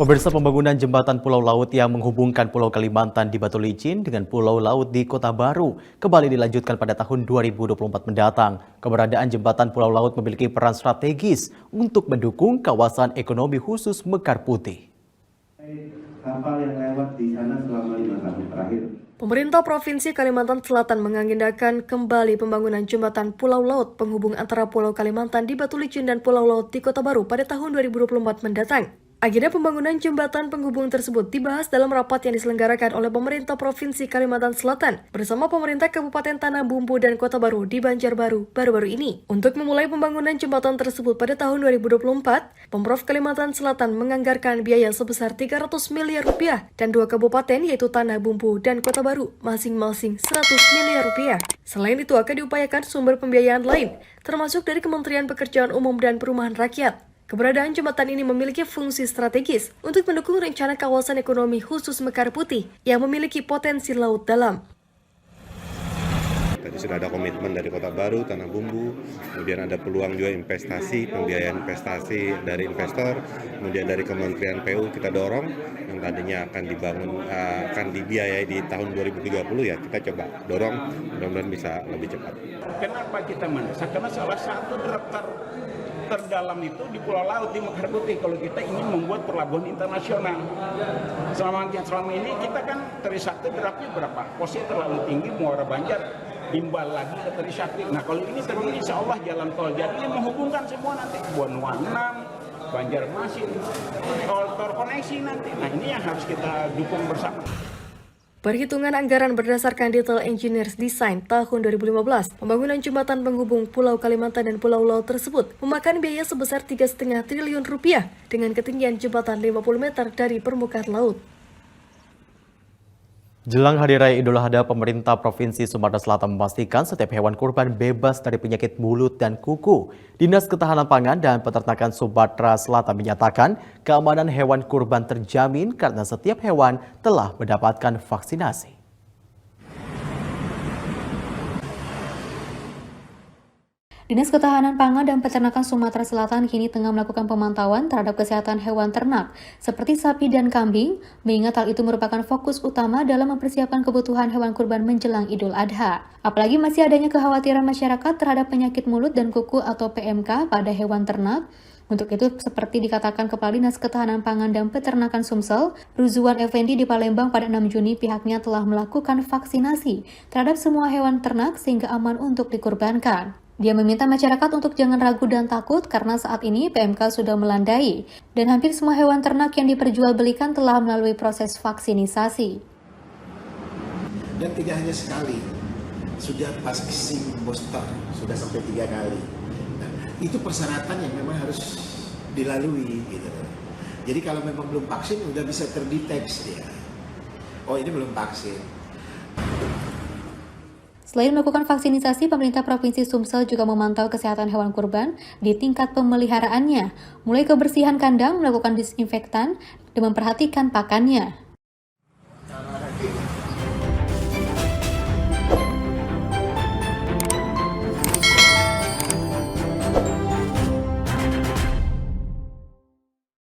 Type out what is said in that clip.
Pemirsa, pembangunan jembatan Pulau Laut yang menghubungkan Pulau Kalimantan di Batu Licin dengan Pulau Laut di Kota Baru kembali dilanjutkan pada tahun 2024 mendatang. Keberadaan jembatan Pulau Laut memiliki peran strategis untuk mendukung kawasan ekonomi khusus Mekar Putih. Kapal yang lewat di sana selama 5 tahun terakhir. Pemerintah Provinsi Kalimantan Selatan mengagendakan kembali pembangunan jembatan Pulau Laut penghubung antara Pulau Kalimantan di Batu Licin dan Pulau Laut di Kota Baru pada tahun 2024 mendatang. Agenda pembangunan jembatan penghubung tersebut dibahas dalam rapat yang diselenggarakan oleh pemerintah Provinsi Kalimantan Selatan bersama pemerintah Kabupaten Tanah Bumbu dan Kota Baru di Banjarbaru baru-baru ini. Untuk memulai pembangunan jembatan tersebut pada tahun 2024, Pemprov Kalimantan Selatan menganggarkan biaya sebesar 300 miliar rupiah dan dua kabupaten yaitu Tanah Bumbu dan Kota Baru masing-masing 100 miliar rupiah. Selain itu akan diupayakan sumber pembiayaan lain, termasuk dari Kementerian Pekerjaan Umum dan Perumahan Rakyat. Keberadaan jembatan ini memiliki fungsi strategis untuk mendukung rencana kawasan ekonomi khusus Mekar Putih yang memiliki potensi laut dalam. Tadi sudah ada komitmen dari Kota Baru, Tanah Bumbu, kemudian ada peluang juga investasi, pembiayaan investasi dari investor, kemudian dari Kementerian PU kita dorong yang tadinya akan dibangun, akan dibiayai di tahun 2030 ya kita coba dorong, mudah-mudahan bisa lebih cepat. Kenapa kita mendesak? Karena salah satu daftar terdalam itu di Pulau Laut di Mekar Putih kalau kita ingin membuat pelabuhan internasional. Selama ini kita kan Trisakti draftnya berapa? Posnya terlalu tinggi, Muara Banjar timbal lagi ke Trisakti. Nah kalau ini terus insya Allah jalan tol jadi ini menghubungkan semua nanti Buan Wanam, Banjarmasin, tol terkoneksi nanti. Nah ini yang harus kita dukung bersama. Perhitungan anggaran berdasarkan Detail Engineers Design tahun 2015, pembangunan jembatan penghubung Pulau Kalimantan dan Pulau Laut tersebut memakan biaya sebesar 3,5 triliun rupiah dengan ketinggian jembatan 50 meter dari permukaan laut. Jelang Hari Raya Idul Adha, pemerintah Provinsi Sumatera Selatan memastikan setiap hewan kurban bebas dari penyakit mulut dan kuku. Dinas Ketahanan Pangan dan Peternakan Sumatera Selatan menyatakan keamanan hewan kurban terjamin karena setiap hewan telah mendapatkan vaksinasi. Dinas Ketahanan Pangan dan Peternakan Sumatera Selatan kini tengah melakukan pemantauan terhadap kesehatan hewan ternak seperti sapi dan kambing, mengingat hal itu merupakan fokus utama dalam mempersiapkan kebutuhan hewan kurban menjelang Idul Adha. Apalagi masih adanya kekhawatiran masyarakat terhadap penyakit mulut dan kuku atau PMK pada hewan ternak. Untuk itu, seperti dikatakan Kepala Dinas Ketahanan Pangan dan Peternakan Sumsel, Ruzuan Effendi di Palembang pada 6 Juni pihaknya telah melakukan vaksinasi terhadap semua hewan ternak sehingga aman untuk dikurbankan. Dia meminta masyarakat untuk jangan ragu dan takut karena saat ini PMK sudah melandai dan hampir semua hewan ternak yang diperjualbelikan telah melalui proses vaksinisasi. Dan tidak hanya sekali, sudah vaksin booster, sudah sampai 3 kali. Nah, itu persyaratan yang memang harus dilalui. Gitu. Jadi kalau memang belum vaksin, udah bisa terdeteksi dia. Oh ini belum vaksin. Selain melakukan vaksinisasi, pemerintah Provinsi Sumsel juga memantau kesehatan hewan kurban di tingkat pemeliharaannya, mulai kebersihan kandang, melakukan disinfektan, dan memperhatikan pakannya.